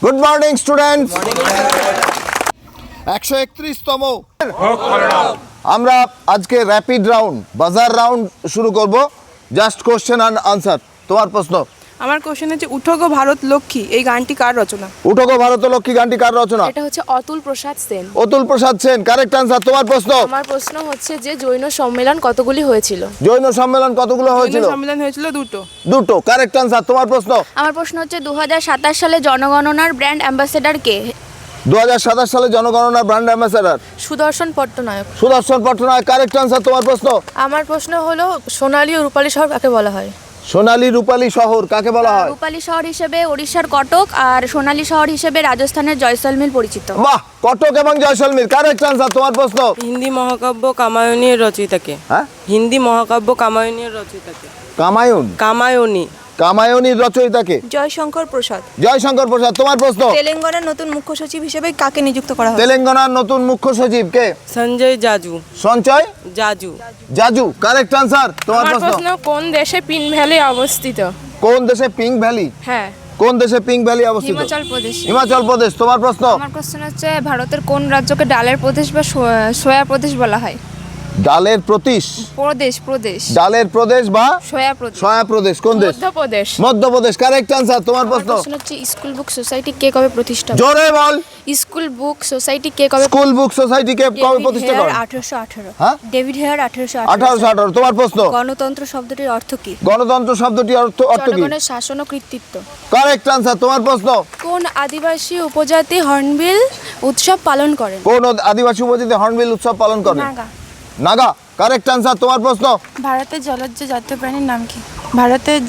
Good morning students. 131তম আমরা আজকে rapid round বাজার রাউন্ড শুরু করব। Just question and answer. তোমার প্রশ্ন। আমার কোশ্চেন হচ্ছে উঠো গো ভারত লক্ষ্মী এই গানটি কার রচনা? উঠো গো ভারত লক্ষ্মী গানটি কার রচনা? এটা হচ্ছে অতুল প্রসাদ সেন। Atul Prasad Sen correct answer. তোমার প্রশ্ন। আমার প্রশ্ন হচ্ছে যে জৈন সম্মেলন কতগুলি হয়েছিল? জৈন সম্মেলন কতগুলো হয়েছিল? সম্মেলন হয়েছিল দুটো কারেক্ট আনসার। তোমার প্রশ্ন। আমার প্রশ্ন হচ্ছে 2027 সালে জনগণনার ব্র্যান্ড অ্যাম্বাসেডর কে? 2027 সালে জনগণনার ব্র্যান্ড অ্যাম্বাসেডর সুদর্শন পট্টনায়ক। সুদর্শন পট্টনায়ক কারেক্ট আনসার। তোমার প্রশ্ন। আমার প্রশ্ন হলো সোনালী ও রূপালী শহর কাকে বলা হয়? সোনালী রূপালী শহর কাকে বলা হয়? রূপালী শহর হিসেবে ওড়িশার কটক আর সোনালী শহর হিসেবে রাজস্থানের জয়সলমীর পরিচিত। বাহ, কটক এবং জয়সলমীর কারেক্ট আনসার। তোমার প্রশ্ন। হিন্দি মহাকাব্য কামায়নীর রচয়িতাকে? হ্যাঁ, হিন্দি মহাকাব্য কামায়নীর রচয়িতাকে? কামায়ুন কামায়নী। কামায়নীর রচয়িতাকে? জয়শঙ্কর প্রসাদ। জয়শঙ্কর প্রসাদ। তোমার প্রশ্ন। তেলেঙ্গানার নতুন মুখ্য সচিব হিসেবে কাকে নিযুক্ত করা হয়? তেলেঙ্গানার নতুন মুখ্য সচিব কে? সঞ্জয় জাজু। সঞ্চয় জাজু। Jaju correct answer. তোমার আমার প্রশ্ন। প্রশ্ন কোন দেশে পিন ভ্যালি অবস্থিত? কোন দেশে পিঙ্ক ভ্যালি? হ্যাঁ, কোন দেশে পিঙ্ক ভ্যালি অবস্থিত? হিমাচল প্রদেশ। হিমাচল প্রদেশ। তোমার প্রশ্ন। আমার কোশ্চেন হচ্ছে ভারতের কোন রাজ্যকে ডালের প্রদেশ বা সোয়া প্রদেশ বলা হয়? ডালের প্রদেশ। প্রদেশ ডালের প্রদেশ বা সোয়া প্রদেশ। সয়া প্রদেশ কোন দেশ? মধ্যপ্রদেশ। Madhya Pradesh correct answer. তোমার আমার প্রশ্ন। প্রশ্ন হচ্ছে স্কুল বুক সোসাইটি কে কবে প্রতিষ্ঠা? জোরে বল। স্কুল বুক সোসাইটি কে কবে? স্কুল বুক সোসাইটি কে কবে প্রতিষ্ঠা করেন? 1818। হ্যাঁ, ডেভিড হেয়ার 1818। 1818। তোমার প্রশ্ন। গণতন্ত্র শব্দটির অর্থ কি? গণতন্ত্র শব্দটির অর্থ কি? জনগণের শাসন ও কর্তৃত্ব। Correct answer. তোমার প্রশ্ন। কোন আদিবাসী উপজাতি হর্নবিল উৎসব পালন করেন? কোন আদিবাসী উপজাতি হর্নবিল উৎসব পালন করে? নাগা। Naga correct answer. তোমার প্রশ্ন। ভারতের জলজ জাতীয় প্রাণীর নাম কি? ভারতের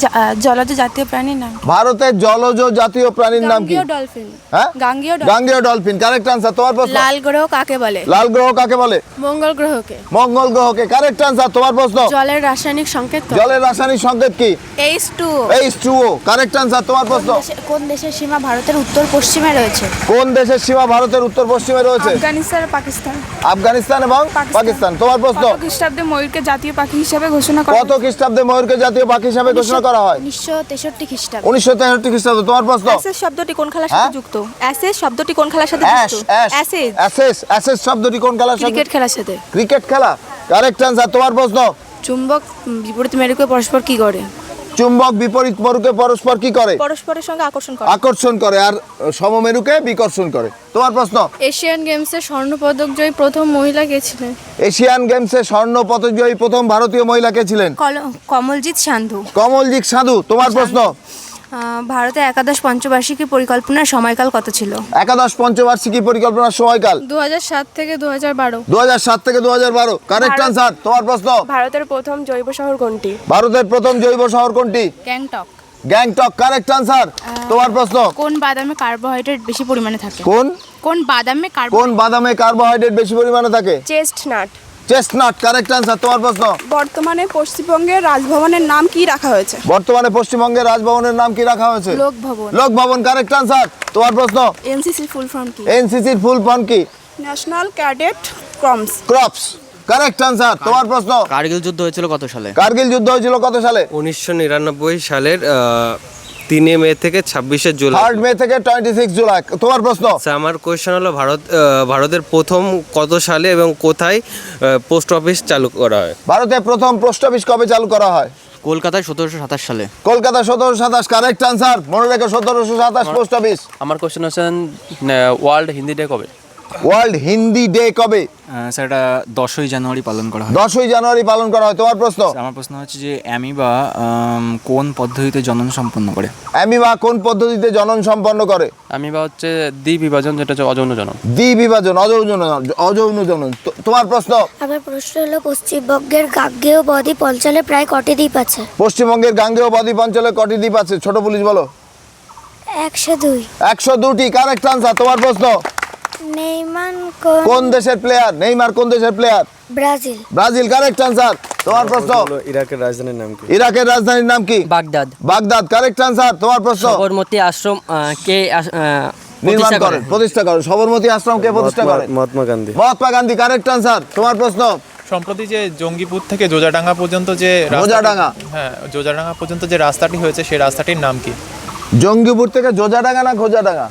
জলজ জাতীয় প্রাণীর নাম কি? ভারতের জলজ জাতীয় প্রাণীর নাম কি? গাঙ্গেয় ডলফিন। হ্যাঁ, গাঙ্গেয় ডলফিন। গাঙ্গেয় ডলফিন কারেক্ট আনসার। তোমার প্রশ্ন। লাল গ্রহ কাকে বলে? লাল গ্রহ কাকে বলে? মঙ্গল গ্রহকে। মঙ্গল গ্রহকে কারেক্ট আনসার। তোমার প্রশ্ন। জলের রাসায়নিক সংকেত কত? জলের রাসায়নিক সংকেত কি? H2O। H2O correct answer. তোমার প্রশ্ন। কোন দেশের সীমা ভারতের উত্তর পশ্চিমে রয়েছে? কোন দেশের সীমা ভারতের উত্তর পশ্চিমে রয়েছে? আফগানিস্তান আর পাকিস্তান। আফগানিস্তান এবং পাকিস্তান। তোমার প্রশ্ন। কত খ্রিস্টাব্দে ময়ূরকে জাতীয় পাখি হিসাবে ঘোষণা করা? কত খ্রিস্টাব্দে ময়ূরকে জাতীয় পাখি হিসাবে ঘোষণা করা হয়? 1963 খ্রিস্টাব্দে। 1963 খ্রিস্টাব্দে। তোমার প্রশ্ন। অ্যাসেস শব্দটি কোন খেলার হ্যাঁ? সাথে যুক্ত? অ্যাসেস শব্দটি কোন খেলার সাথে অ্যাশ যুক্ত? Ash assess. অ্যাসেস অ্যাসেস শব্দটি কোন খেলার সাথে? ক্রিকেট খেলার সাথে। ক্রিকেট খেলা কারেক্ট আনসার। তোমার প্রশ্ন। চুম্বক বিপরীত মেরুকে পরস্পর কি করে? চুম্বক বিপরীত মেরুকে পরস্পর কি করে? পরস্পরের সঙ্গে আকর্ষণ করে। আকর্ষণ করে আর সমমেরুকে বিকর্ষণ করে। তোমার প্রশ্ন। এশিয়ান গেমসে স্বর্ণপদক জয়ী প্রথম মহিলা কে ছিলেন? এশিয়ান গেমসে স্বর্ণ পদক জয়ী প্রথম ভারতীয় মহিলা কে ছিলেন? কমলজিৎ সান্ধু। কমলজিৎ সাধু। তোমার প্রশ্ন। ভারতের একাদশ পঞ্চবার্ষিকী পরিকল্পনার সময়কাল কত ছিল? একাদশ পঞ্চবার্ষিকী পরিকল্পনার সময়কাল 2007 থেকে 2012। 2007 থেকে 2012 কারেক্ট আনসার। তোমার প্রশ্ন। ভারতের প্রথম জৈব শহর কোনটি? ভারতের প্রথম জৈব শহর কোনটি? গ্যাংটক। Gangtok correct answer. তোমার প্রশ্ন। কোন বাদামে কার্বোহাইড্রেট বেশি পরিমাণে থাকে? কোন বাদামে কোন বাদামে কার্বোহাইড্রেট বেশি পরিমাণে থাকে? চেস্টনাট। Chestnut correct answer. তোমার প্রশ্ন। বর্তমানে পশ্চিমবঙ্গের রাজভবনের নাম কি রাখা হয়েছে? বর্তমানে পশ্চিমবঙ্গের রাজভবনের নাম কি রাখা হয়েছে? লোকভবন। Lok Bhavan correct answer. তোমার প্রশ্ন। এনসিসির ফুল ফর্ম কি? এনসিসির ফুল ফর্ম কি? National cadet crops. Crops correct answer. তোমার প্রশ্ন। কার্গিল যুদ্ধ হয়েছিল কত সালে? কার্গিল যুদ্ধ হয়েছিল কত সালে? 1999 সালের 3 মে থেকে 26 জুলাই। 3 মে থেকে 26 জুলাই। তোমার প্রশ্ন। আচ্ছা, আমার কোয়েশ্চেন হলো ভারতের প্রথম কত সালে এবং কোথায় পোস্ট অফিস চালু করা হয়? ভারতে প্রথম পোস্ট অফিস কবে চালু করা হয়? কলকাতায় 1727 সালে। Kolkata 1727 correct answer. মনে রেখো 1727 পোস্ট অফিস। আমার কোশ্চেন হচ্ছে ওয়ার্ল্ড হিন্দি ডে কবে? ওয়ার্ল্ড হিন্দি ডে কবে? স্যার এটা 10ই জানুয়ারি পালন করা হয়। 10ই জানুয়ারি পালন করা হয়। তোমার প্রশ্ন। আমার প্রশ্ন হচ্ছে যে অ্যামিবা কোন পদ্ধতিতে জনন সম্পন্ন করে? অ্যামিবা কোন পদ্ধতিতে জনন সম্পন্ন করে? বা হচ্ছে দ্বিবিভাজন, যেটা হচ্ছে অযৌন জনন। দ্বিবিভাজন অযৌন জনন। তোমার প্রশ্ন। আমার প্রশ্ন হলো পশ্চিমবঙ্গের গাঙ্গেয় বদ্বীপ অঞ্চলে প্রায় কটি দ্বীপ আছে? পশ্চিমবঙ্গের গাঙ্গেয় বদ্বীপ অঞ্চলে কটি দ্বীপ আছে? ছোট পুলিশ বলো। 102। 102টি কারেক্ট আনসার। তোমার প্রশ্ন। নেইমার কোন দেশের প্লেয়ার? নেইমার কোন দেশের player? Brazil. Brazil correct answer. তোমার প্রশ্ন। ইরাকের রাজধানীর নাম কি? ইরাকের রাজধানীর নাম কি? বাগদাদ। Baghdad correct answer. তোমার প্রশ্ন। সবরমতী আশ্রম কে নির্মাণ করেন, প্রতিষ্ঠা করেন? সবরমতী আশ্রম কে প্রতিষ্ঠা করেন? মহাত্মা গান্ধী। Mahatma Gandhi correct answer. তোমার প্রশ্ন। সম্প্রতি যে জঙ্গিপুর থেকে জোজাডাঙ্গা পর্যন্ত যে জোজাডাঙ্গা জোজাডাঙ্গা পর্যন্ত যে রাস্তাটি হয়েছে সেই রাস্তাটির নাম কি? জঙ্গিপুর থেকে জোজাডাঙ্গা না খোজাডাঙ্গা?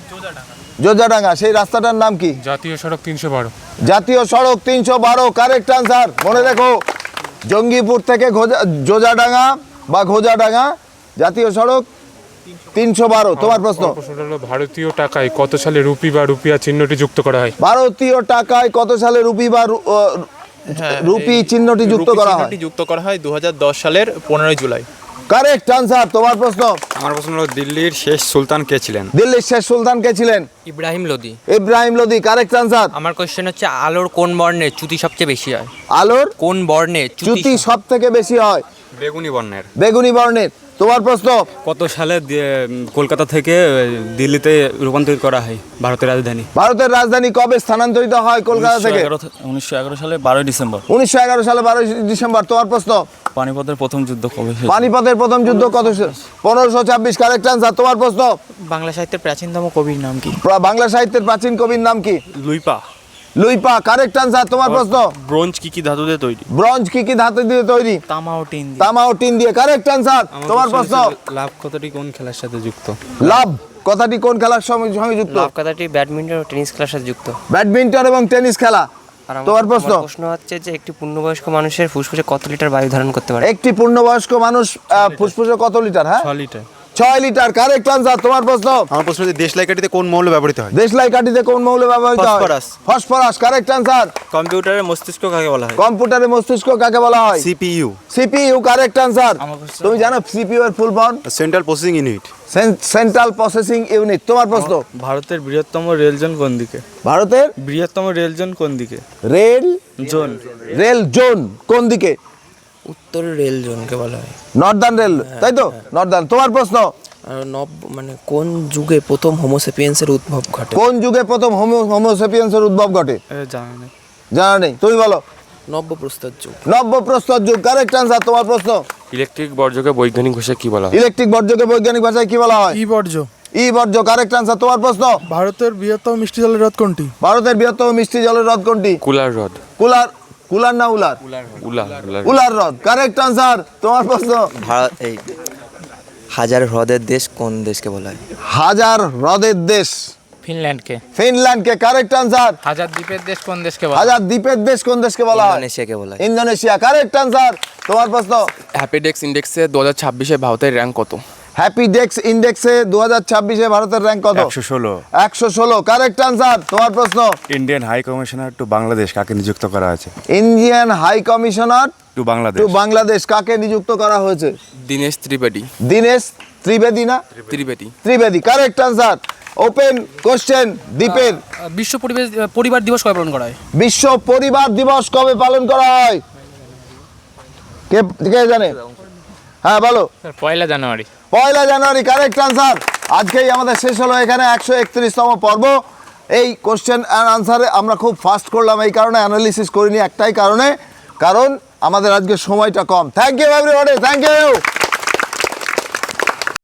জোজাডাঙ্গা। সেই রাস্তাটার নাম কি? জাতীয় সড়ক 312। জাতীয় সড়ক 312 কারেক্ট আনসার। মনে রেখো, জঙ্গিপুর থেকে জোজাডাঙ্গা বা খোজাডাঙ্গা, জাতীয় সড়ক 312। তোমার প্রশ্ন। প্রশ্নটা হলো ভারতীয় টাকায় কত সালে রুপি বা রুপিয়া চিহ্নটি যুক্ত করা হয়? ভারতীয় টাকায় কত সালে রুপি বা রুপি চিহ্নটি যুক্ত করা হয়? যুক্ত করা হয় 2010 সালের 15 জুলাই। Correct answer. তোমার প্রশ্ন। আমার প্রশ্ন হলো দিল্লির শেষ সুলতান কে ছিলেন? দিল্লির শেষ সুলতান কে ছিলেন? ইব্রাহিম লোদি। Ibrahim Lodi correct answer. আমার কোশ্চেন হচ্ছে আলোর কোন বর্ণের চ্যুতি সবচেয়ে বেশি হয়? আলোর কোন বর্ণে চ্যুতি সব থেকে বেশি হয়? বেগুনি বর্ণের। বেগুনি বর্ণের। তোমার প্রশ্ন। কত সালে কলকাতা থেকে দিল্লিতে রূপান্তরিত করা হয় ভারতের রাজধানী? ভারতের রাজধানী কবে স্থানান্তরিত হয় কলকাতা থেকে? 1911 সালে 12 ডিসেম্বর। 1911 সালে 12 ডিসেম্বর। তোমার প্রশ্ন। পানিপথের প্রথম যুদ্ধ কবে? পানিপথের প্রথম যুদ্ধ কত? 1526 কারেক্ট আনসার। তোমার প্রশ্ন। বাংলা সাহিত্যের প্রাচীনতম কবির নাম কি? বাংলা সাহিত্যের প্রাচীন কবির নাম কি? লুইপা। Luipa correct answer. তোমার প্রশ্ন। ব্রোঞ্জ কি কি ধাতু দিয়ে তৈরি? ব্রোঞ্জ কি কি ধাতু দিয়ে তৈরি? তামা ও টিন। তামা ও টিন দিয়ে কারেক্ট আনসার। তোমার প্রশ্ন। লাভ কথাটি কোন খেলার সাথে যুক্ত? লাভ কথাটি কোন খেলার সঙ্গে যুক্ত? লাভ কথাটি ব্যাডমিন্টন ও টেনিস খেলার সাথে যুক্ত। ব্যাডমিন্টন এবং টেনিস খেলা। তোমার প্রশ্ন। প্রশ্ন হচ্ছে যে একটি পূর্ণবয়স্ক মানুষের ফুসফুসে কত লিটার বায়ু ধারণ করতে পারে? একটি পূর্ণবয়স্ক মানুষ ফুসফুসে কত লিটার? হ্যাঁ, 6 লিটার। 6 litre correct answer. তোমার প্রশ্ন। আমার প্রশ্ন হচ্ছে দেশলাই কাঠিতে কোন মৌল ব্যবহৃত হয়? দেশলাই কাঠিতে কোন মৌল ব্যবহৃত হয়? Phosphorus correct answer. কম্পিউটারের মস্তিষ্ক কাকে বলা হয়? কম্পিউটারের মস্তিষ্ক কাকে বলা হয়? সিপিইউ। CPU correct answer. তুমি জানো সিপিইউ এর full form? Central processing unit. Central processing unit. তোমার প্রশ্ন। ভারতের বৃহত্তম রেল জোন কোন দিকে? ভারতের বৃহত্তম রেল জোন কোন দিকে? Rail zone. রেল জোন কোন দিকে? উত্তর রেল জোনকে বলা হয়। নর্দার্ন রেল, তাই তো? নর্দার্ন। তোমার প্রশ্ন। মানে কোন যুগে প্রথম হোমোসেপিয়েন্সের উদ্ভব ঘটে? কোন যুগে প্রথম হোমোসেপিয়েন্সের উদ্ভব ঘটে? জানা নেই। জানা নেই। তুমি বলো। নব্যপ্রস্তর যুগ। নব্যপ্রস্তর যুগ কারেক্ট আনসার। তোমার প্রশ্ন। ইলেকট্রিক বর্জ্যকে বৈজ্ঞানিক ভাষায় কি বলা হয়? ইলেকট্রিক বর্জ্যকে বৈজ্ঞানিক ভাষায় কি বলা হয়? ই বর্জ্য। ই বর্জ্য কারেক্ট আনসার। তোমার প্রশ্ন। ভারতের বৃহত্তম মিষ্টি জলের হ্রদ কোনটি? ভারতের বৃহত্তম মিষ্টি জলের হ্রদ কোনটি? কুলার হ্রদ। কুলার না উলার? উলার। উলার হ্রদ কারেক্ট আনসার। তোমার প্রশ্ন। ভারত এই হাজার হ্রদের দেশ কোন দেশকে বলা হয়? হাজার হ্রদের দেশ ফিনল্যান্ডকে। ফিনল্যান্ডকে কারেক্ট আনসার। হাজার দ্বীপের দেশ কোন দেশকে বলা হয়? হাজার দ্বীপের দেশ কোন দেশকে বলা হয়? ইন্দোনেশিয়াকে বলা হয়। Indonesia correct answer. তোমার প্রশ্ন। হ্যাপিডেক্স ইন্ডেক্সে 2026-এ ভারতের র্যাঙ্ক কত? হ্যাপিডেক্স ইন্ডেক্সে 2026-এ ভারতের র্যাঙ্ক কত? 116। 116 কারেক্ট আনসার। তোমার প্রশ্ন। Indian high commissioner to Bangladesh কাকে নিযুক্ত করা আছে? Indian high commissioner to Bangladesh. টু বাংলাদেশ কাকে নিযুক্ত করা হয়েছে? দীনেশ ত্রিবেদী। দীনেশ ত্রিবেদী না? Trivedi correct answer. Open question. দ্বীপের বিশ্ব পরিবার দিবস কবে পালন করা হয়? বিশ্ব পরিবার দিবস কবে পালন করা হয়? কে জানে? হ্যাঁ বলো। 1 জানুয়ারি। 1 জানুয়ারি কারেক্ট আনসার। আজকেই আমাদের শেষ হলো এখানে 131তম পর্ব। এই কোশ্চেন অ্যান্ড আনসারে আমরা খুব ফাস্ট করলাম, এই কারণে অ্যানালিসিস করিনি, একটাই কারণ আমাদের আজকে সময়টা কম। Thank you everybody, thank you.